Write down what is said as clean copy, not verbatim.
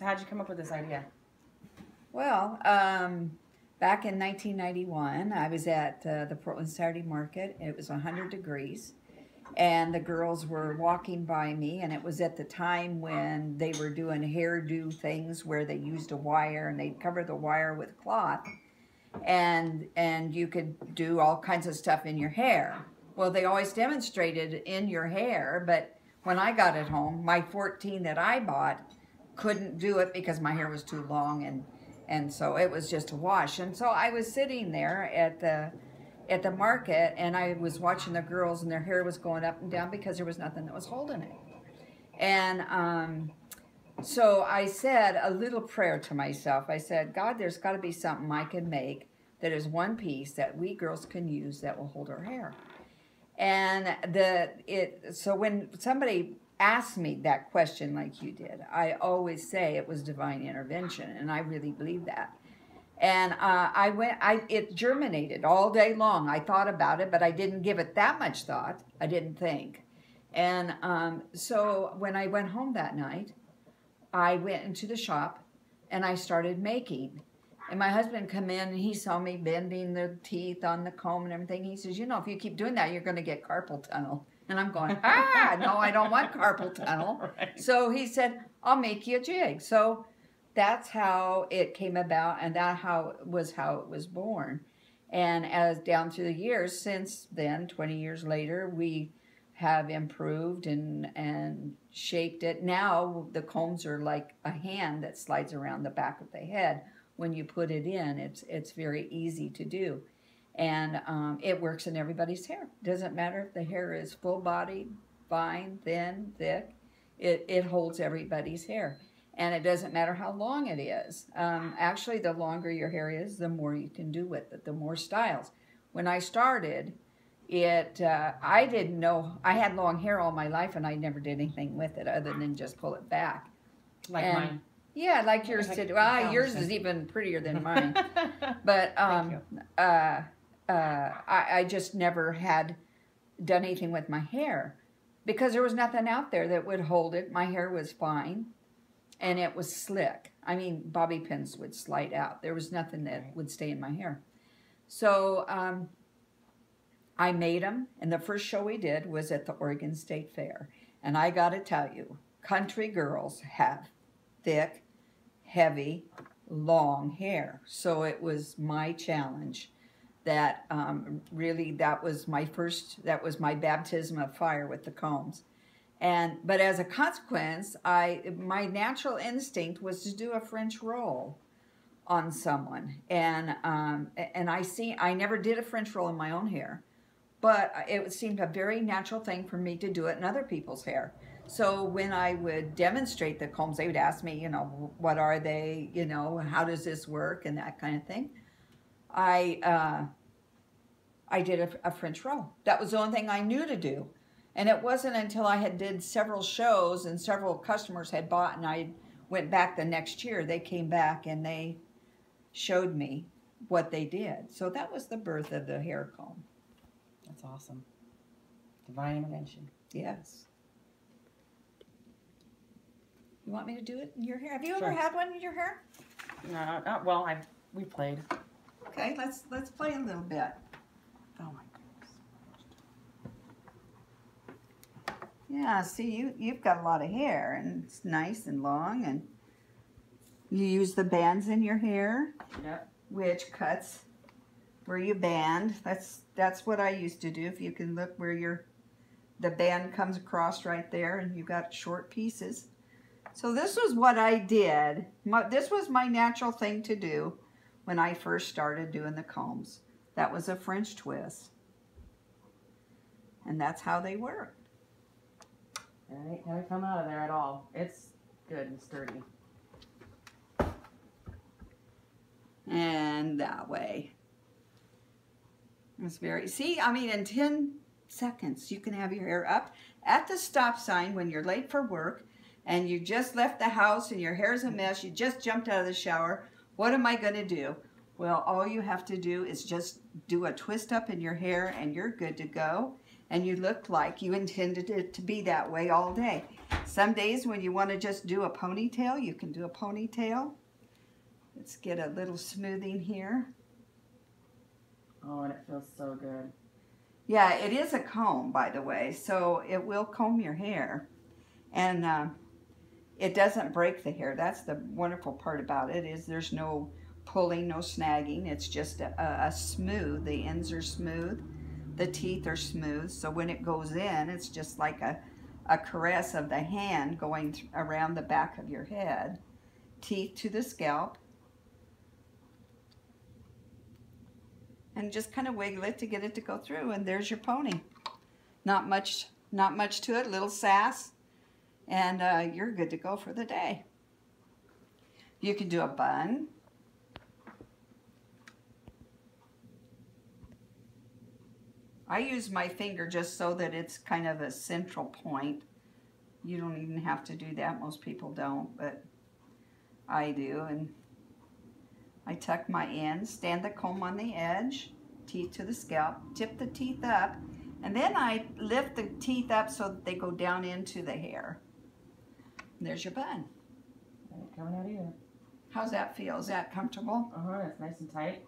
So how'd you come up with this idea? Well, back in 1991, I was at the Portland Saturday Market. It was 100 degrees, and the girls were walking by me, and it was at the time when they were doing hairdo things where they used a wire, and they'd cover the wire with cloth, and you could do all kinds of stuff in your hair. Well, they always demonstrated in your hair, but when I got it home, my 14 that I bought couldn't do it because my hair was too long, and so it was just a wash. And so I was sitting there at the market, and I was watching the girls, and their hair was going up and down because there was nothing that was holding it. And so I said a little prayer to myself. I said, God, there's got to be something I can make that is one piece that we girls can use that will hold our hair. And so when somebody asks me that question like you did, I always say it was divine intervention, and I really believe that. And it germinated all day long. I thought about it, but I didn't give it that much thought. I didn't think. And so when I went home that night, I went into the shop and I started making. And my husband come in and he saw me bending the teeth on the comb and everything. He says, you know, if you keep doing that, you're going to get carpal tunnel. And I'm going, no, I don't want carpal tunnel. Right. So he said, I'll make you a jig. So that's how it came about, and how it was born. And as down through the years since then, 20 years later, we have improved and shaped it. Now the combs are like a hand that slides around the back of the head. When you put it in, it's very easy to do. And it works in everybody's hair. Doesn't matter if the hair is full-bodied, fine, thin, thick. It holds everybody's hair. And it doesn't matter how long it is. Actually, the longer your hair is, the more you can do with it, the more styles. When I started, I didn't know. I had long hair all my life, and I never did anything with it other than just pull it back. Like mine. Yeah, like yours did. Well, yours is even prettier than mine. But I just never had done anything with my hair because there was nothing out there that would hold it. My hair was fine, and it was slick. I mean, bobby pins would slide out. There was nothing that would stay in my hair. So I made them, and the first show we did was at the Oregon State Fair. And I got to tell you, country girls have thick, heavy, long hair. So it was my challenge that really that was my baptism of fire with the combs. But as a consequence, my natural instinct was to do a French roll on someone. And I never did a French roll in my own hair, but it seemed a very natural thing for me to do it in other people's hair. So when I would demonstrate the combs, they would ask me, you know, what are they, you know, how does this work, and that kind of thing. I did a French roll. That was the only thing I knew to do. And it wasn't until I had did several shows and several customers had bought, and I went back the next year, they came back and they showed me what they did. So that was the birth of the hair comb. That's awesome. Divine intervention. Yes. You want me to do it in your hair? Have you ever had one in your hair? No, not well. We played. Okay, let's play a little bit. Oh my goodness. Yeah, see, you've got a lot of hair, and it's nice and long, and you use the bands in your hair, yep, which cuts where you band. That's what I used to do. If you can look where the band comes across right there, and you've got short pieces. So this was what I did. This was my natural thing to do when I first started doing the combs. That was a French twist. And that's how they work. It ain't gonna come out of there at all. It's good and sturdy. And that way. It's see, I mean, in 10 seconds, you can have your hair up at the stop sign when you're late for work, and you just left the house and your hair's a mess, you just jumped out of the shower. What am I going to do? Well, all you have to do is just do a twist up in your hair and you're good to go. and you looked like you intended it to be that way all day. Some days when you want to just do a ponytail, you can do a ponytail. Let's get a little smoothing here. Oh, and it feels so good. Yeah, it is a comb, by the way, so it will comb your hair. And it doesn't break the hair. That's the wonderful part about it, is there's no pulling, no snagging. It's just a smooth. The ends are smooth. The teeth are smooth. So when it goes in, it's just like a caress of the hand going around the back of your head. Teeth to the scalp. And just kind of wiggle it to get it to go through, and there's your pony. Not much to it, little sass, and you're good to go for the day. You can do a bun. I use my finger just so that it's kind of a central point. You don't even have to do that. Most people don't, but I do. And I tuck my ends, stand the comb on the edge, teeth to the scalp, tip the teeth up, and then I lift the teeth up so that they go down into the hair. And there's your bun. Coming out of here. How's that feel? Is that comfortable? It's nice and tight.